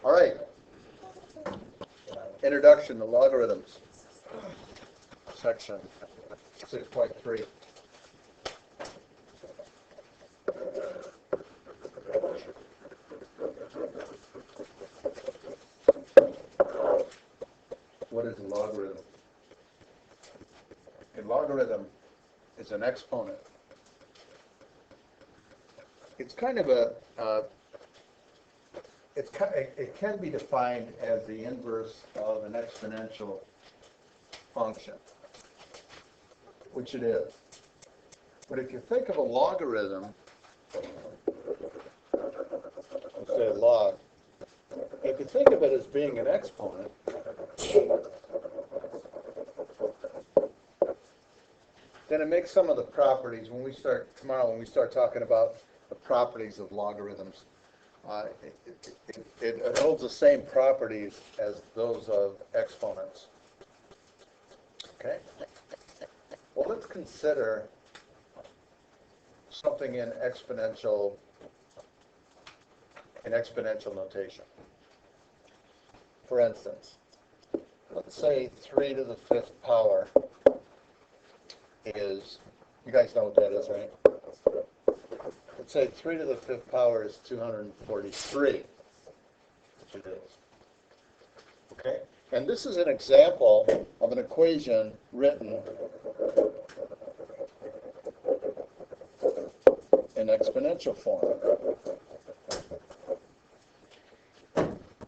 All right. Introduction to logarithms. Section 6.3. What is a logarithm? A logarithm is an exponent. It's kind of a it can be defined as the inverse of an exponential function, which it is. But if you think of a logarithm, let's say a log, if you think of it as being an exponent, then it makes some of the properties, when we start talking about the properties of logarithms, it holds the same properties as those of exponents. Okay? Well, let's consider something in exponential notation. For instance, let's say 3 to the 5th power is, you guys know what that is, right? Let's say 3 to the 5th power is 243, which it is. Okay? And this is an example of an equation written in exponential form.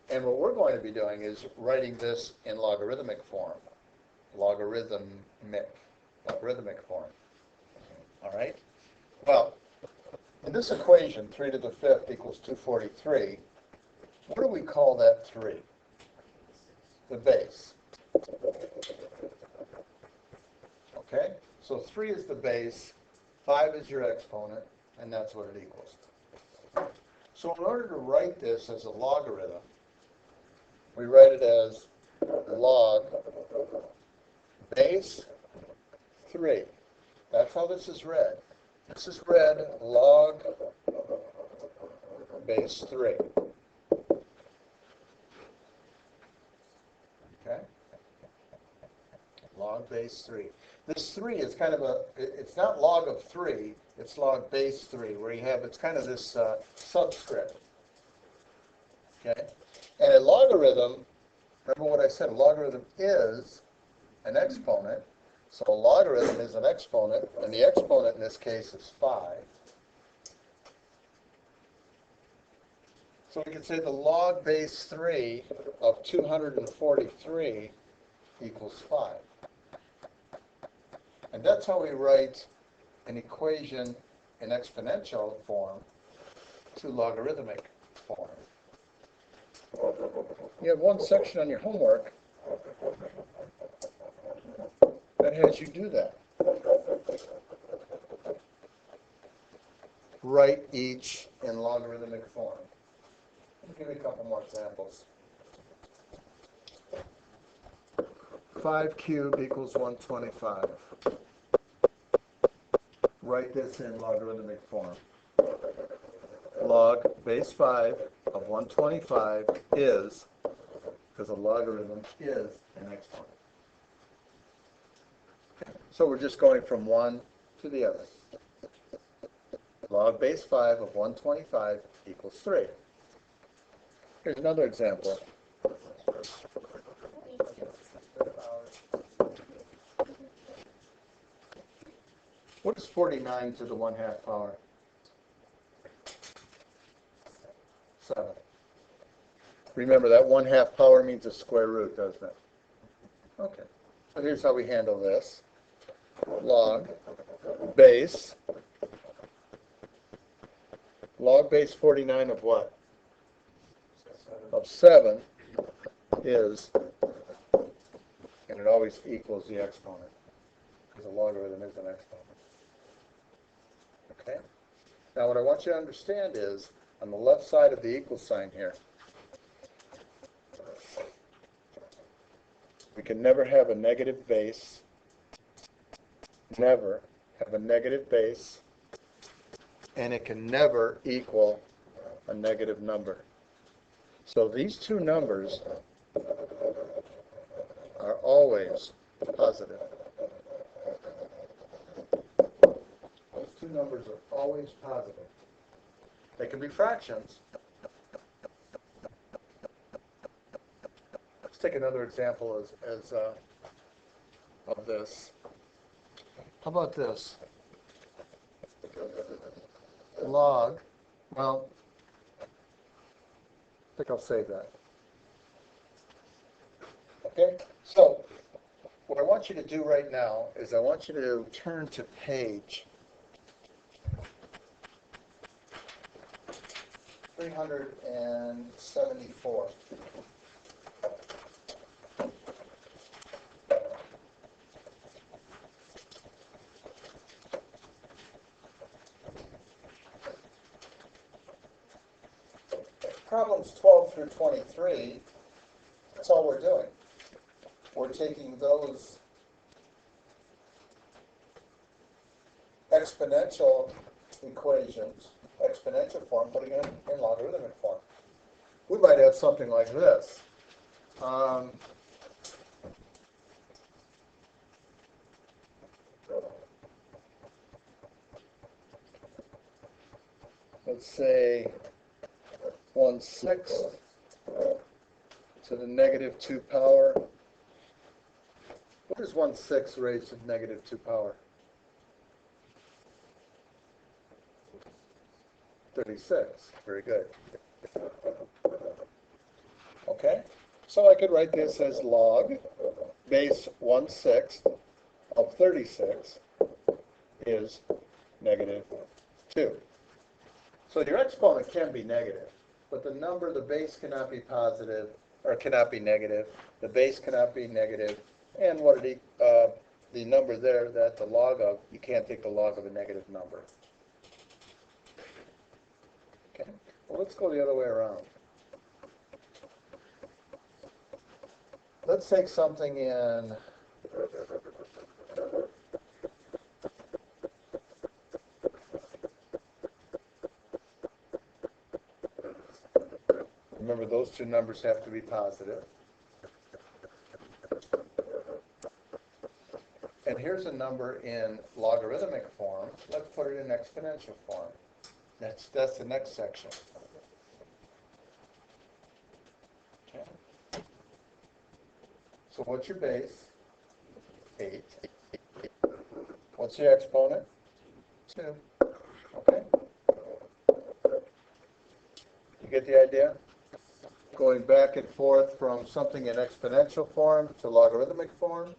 And what we're going to be doing is writing this in logarithmic form. Logarithmic form. All right? Well, in this equation, 3 to the 5th equals 243, what do we call that 3? The base. Okay? So 3 is the base, 5 is your exponent, and that's what it equals. So in order to write this as a logarithm, we write it as log base 3. That's how this is read. This is read log base 3. Okay? Log base 3. This 3 is kind of it's not log of 3, it's log base 3, where you have, it's kind of this subscript. Okay? And a logarithm, remember what I said, a logarithm is an exponent. So a logarithm is an exponent, and the exponent in this case is 5. So we can say the log base 3 of 243 equals 5. And that's how we write an equation in exponential form to logarithmic form. You have one section on your homework that has you do that. Write each in logarithmic form. I'll give you a couple more examples. 5 cubed equals 125. Write this in logarithmic form. Log base 5 of 125 is, because a logarithm is an exponent. So we're just going from one to the other. Log base 5 of 125 equals 3. Here's another example. What is 49 to the 1/2 power? 7. Remember, that 1/2 power means a square root, doesn't it? Okay. So here's how we handle this. Log base 49 of what? Of 7 is, and it always equals the exponent, because a logarithm is an exponent. Okay? Now what I want you to understand is, on the left side of the equal sign here, we can never have a negative base, never have a negative base and it can never equal a negative number. So these two numbers are always positive. Those two numbers are always positive. They can be fractions. Let's take another example of this. How about this? Log, well, I think I'll save that. Okay, so what I want you to do right now is I want you to turn to page 374. Problems 12 through 23, that's all we're doing. We're taking those exponential equations, exponential form, putting them in logarithmic form. We might have something like this. Let's say 1/6 to the negative 2 power. What is 1/6 raised to the negative 2 power? 36. Very good. Okay, so I could write this as log base 1/6 of 36 is negative 2. So your exponent can be negative, but the number, the base cannot be positive, or cannot be negative. The base cannot be negative, and the number there that the log of, you can't take the log of a negative number. Okay, well, let's go the other way around. Let's take something in remember, those two numbers have to be positive. And here's a number in logarithmic form. Let's put it in exponential form. That's the next section. Okay. So what's your base? 8. What's your exponent? 2. Okay. You get the idea? Going back and forth from something in exponential form to logarithmic form,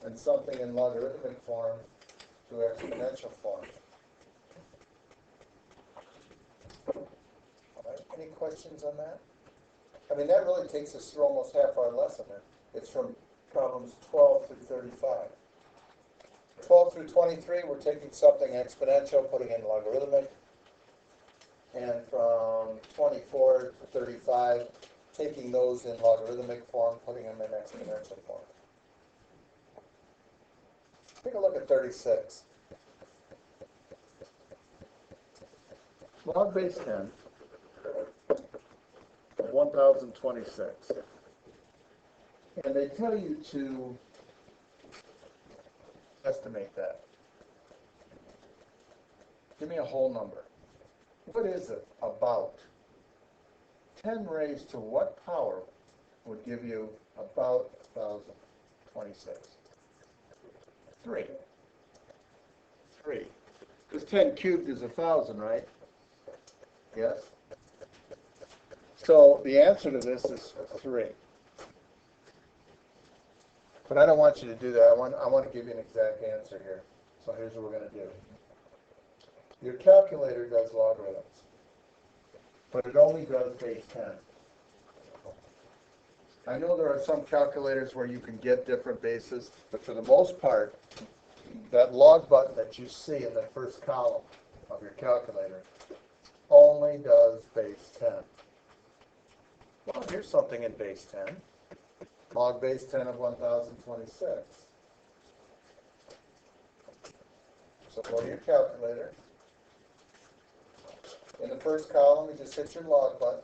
and something in logarithmic form to exponential form. All right. Any questions on that? I mean, that really takes us through almost half our lesson. It's from problems 12 through 35. 12 through 23, we're taking something exponential, putting in logarithmic. And from 24 to 35, taking those in logarithmic form, putting them in exponential form. Take a look at 36. Log base 10 of 1026. And they tell you to estimate that. Give me a whole number. What is it about? 10 raised to what power would give you about 1026? 3. 3. Because 10 cubed is 1,000, right? Yes? So the answer to this is 3. But I don't want you to do that. I want to give you an exact answer here. So here's what we're going to do. Your calculator does logarithms, but it only does base 10. I know there are some calculators where you can get different bases, but for the most part, that log button that you see in the first column of your calculator only does base 10. Well, here's something in base 10. Log base 10 of 1026. So go to your calculator. In the first column, you just hit your log button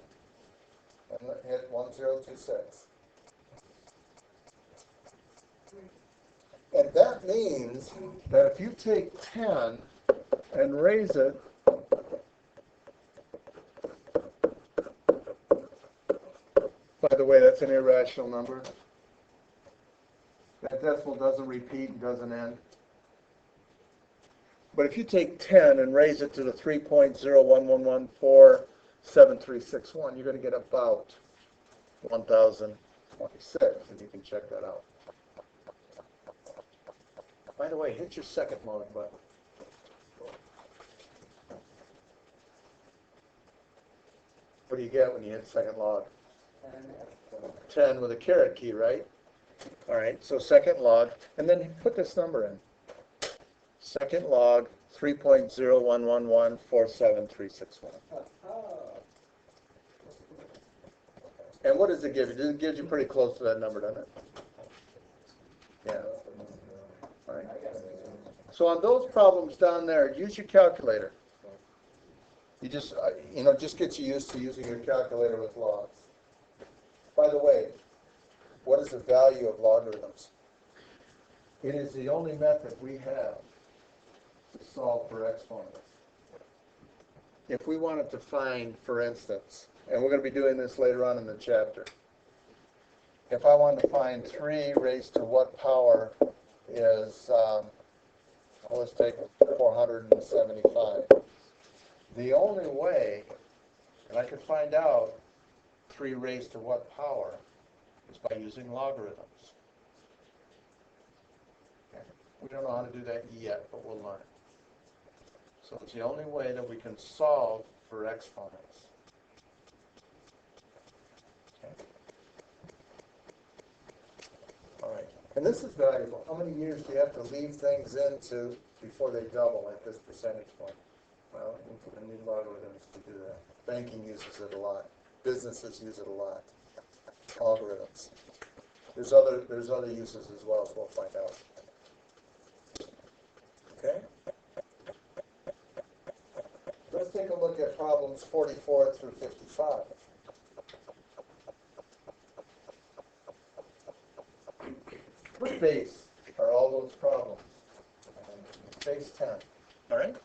and hit 1026. And that means that if you take 10 and raise it by the way, that's an irrational number. That decimal doesn't repeat and doesn't end. But if you take 10 and raise it to the 3.011147361, you're going to get about 1026, and you can check that out. By the way, hit your second log button. What do you get when you hit second log? 10 with a caret key, right? All right, so second log, and then put this number in. Second log, 3.011147361. And what does it give you? It gives you pretty close to that number, doesn't it? Yeah. All right. So on those problems down there, use your calculator. You just, just get you used to using your calculator with logs. By the way, what is the value of logarithms? It is the only method we have to solve for exponents. If we wanted to find, for instance, and we're going to be doing this later on in the chapter, if I wanted to find 3 raised to what power is, let's take 475. The only way, and I could find out 3 raised to what power, is by using logarithms. Okay. We don't know how to do that yet, but we'll learn. So it's the only way that we can solve for exponents. Okay. All right. And this is valuable. How many years do you have to leave things into before they double at this percentage point? Well, you need logarithms to do that. Banking uses it a lot. Businesses use it a lot. Algorithms. There's other uses as well, as we'll find out. Okay? Let's take a look at problems 44 through 55. What base are all those problems? Base 10. All right?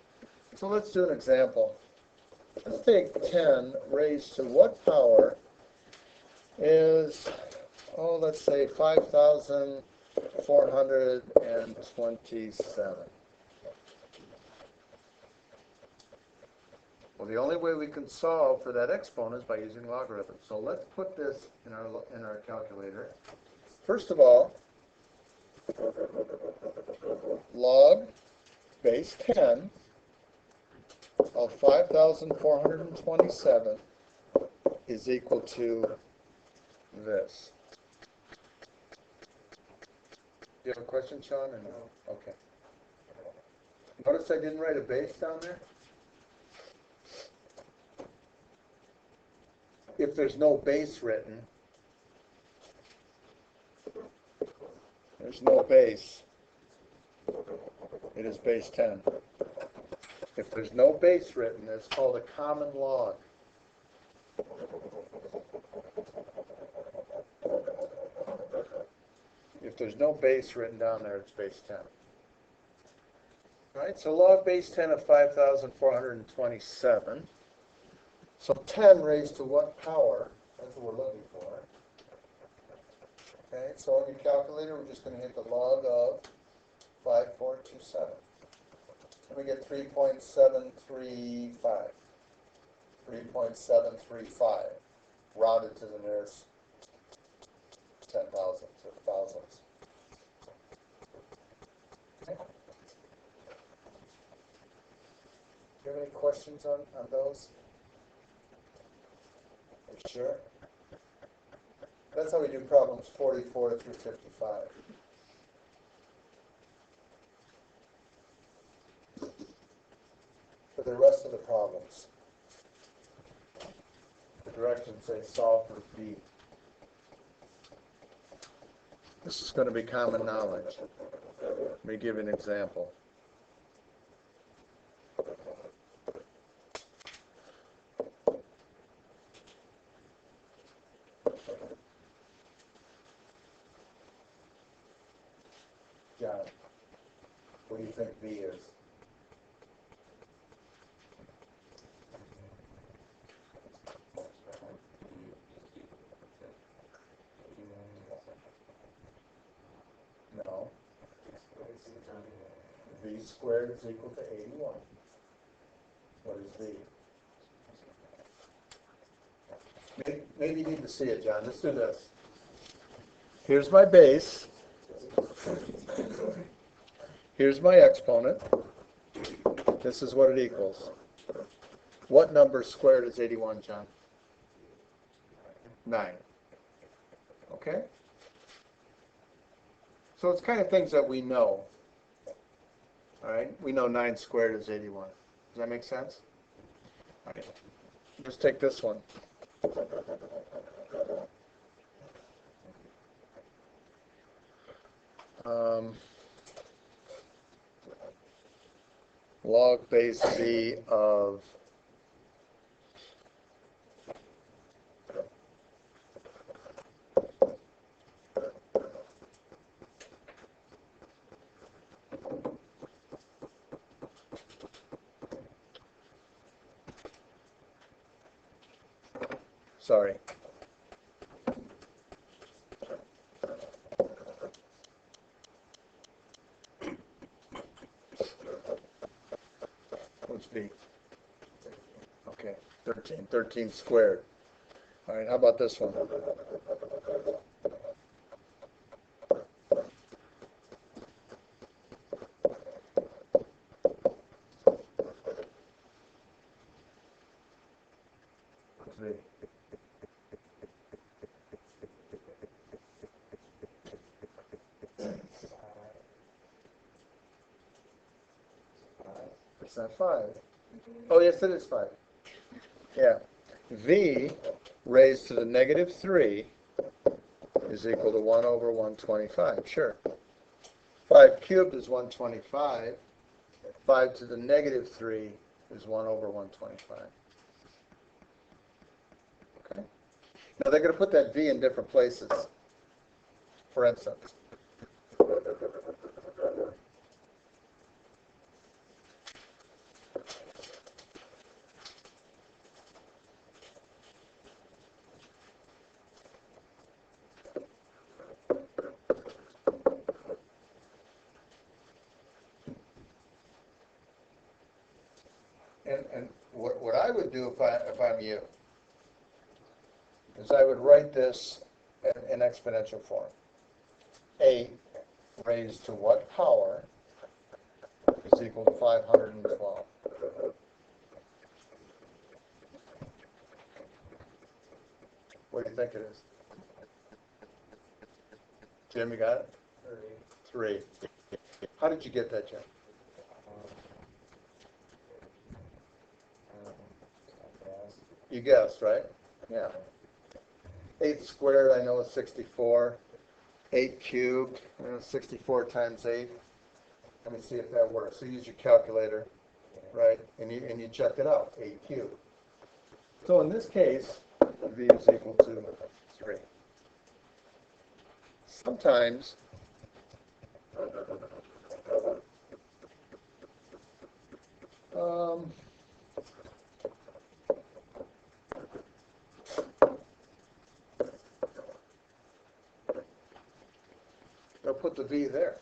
So let's do an example. Let's take 10 raised to what power is, let's say 5,427. Well, the only way we can solve for that exponent is by using logarithms. So let's put this in our calculator. First of all, log base 10 of 5,427 is equal to this. Do you have a question, Sean? Or no? Okay. Notice I didn't write a base down there. If there's no base written, there's no base. It is base 10. If there's no base written, it's called a common log. If there's no base written down there, it's base 10. All right, so log base 10 of 5,427. So 10 raised to what power? That's what we're looking for. Okay, so on your calculator, we're just going to hit the log of 5427. And we get 3.735. 3.735, rounded to the nearest 10,000 or thousands. Okay. Do you have any questions on those? Are you sure? That's how we do problems 44 through 55. For the rest of the problems, the directions say solve for B. This is going to be common knowledge. Let me give you an example. think V is? No. V squared is equal to 81. What is V? Maybe you need to see it, John. Let's do this. Here's my base. Here's my exponent. This is what it equals. What number squared is 81, John? 9. Okay? So it's kind of things that we know. All right? We know 9 squared is 81. Does that make sense? All right. Let's take this one. Log base V of sorry. What's V? Okay, 13. 13 squared. All right, how about this one? What's V? It's not 5. Oh, yes, it is 5. Yeah. V raised to the negative 3 is equal to 1 over 125. Sure. 5 cubed is 125. 5 to the negative 3 is 1 over 125. Okay. Now they're going to put that V in different places. For instance, and what I would do if I'm you is I would write this in exponential form. A raised to what power is equal to 512? What do you think it is? Jim, you got it? 3. How did you get that, Jim? You guessed, right? Yeah. 8 squared, I know, is 64. 8 cubed, 64 times 8. Let me see if that works. So use your calculator, right? And you check it out, 8 cubed. So in this case, V is equal to 3. Sometimes they'll put the V there.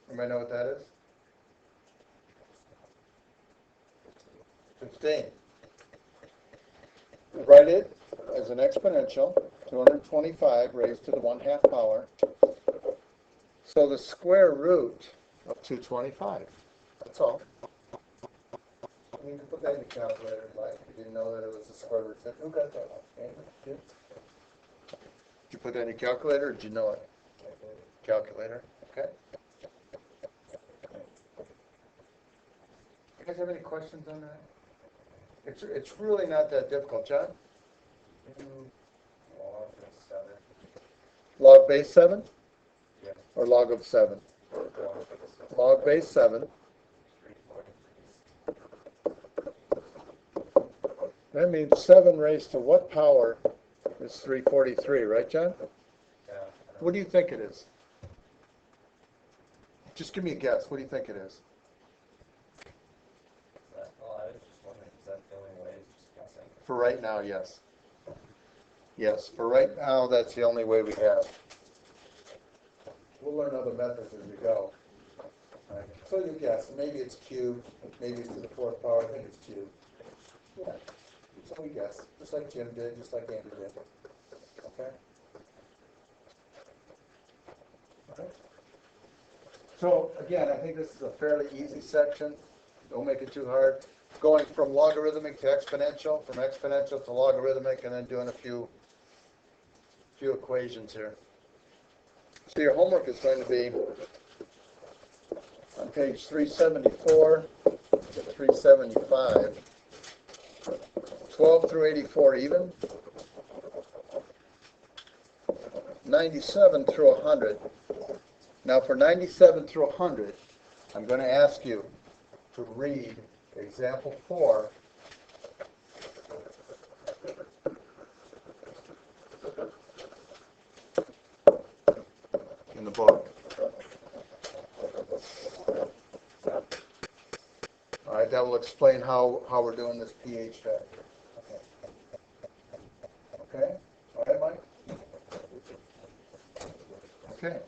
Anybody know what that is? 15. Write it as an exponential, 225 raised to the 1/2 power. So the square root of 225. That's all. You can put that in the calculator if you like. You didn't know that it was the square root. Who got that one? Did you put that in your calculator or did you know it? Calculator. Okay. You guys have any questions on that? It's really not that difficult, John. Log base 7? Yeah. Or log of 7? Log base 7. That means 7 raised to what power is 343, right, John? Yeah. What do you think it is? Just give me a guess. What do you think it is? Well, I was just wondering, is that the only way? Just guessing. For right now, yes. Yes, for right now, that's the only way we have. We'll learn other methods as we go. All right. So you guess, maybe it's cubed, maybe it's to the fourth power, I think it's cubed. Yeah, so we guess, just like Jim did, just like Andrew did. Okay? All right. So again, I think this is a fairly easy section. Don't make it too hard. Going from logarithmic to exponential, from exponential to logarithmic, and then doing a few equations here. So your homework is going to be on page 374 to 375, 12 through 84 even, 97 through 100. Now for 97 through 100, I'm going to ask you to read example 4 in the book. All right, that will explain how we're doing this pH factor. Okay? All right, Mike? Okay.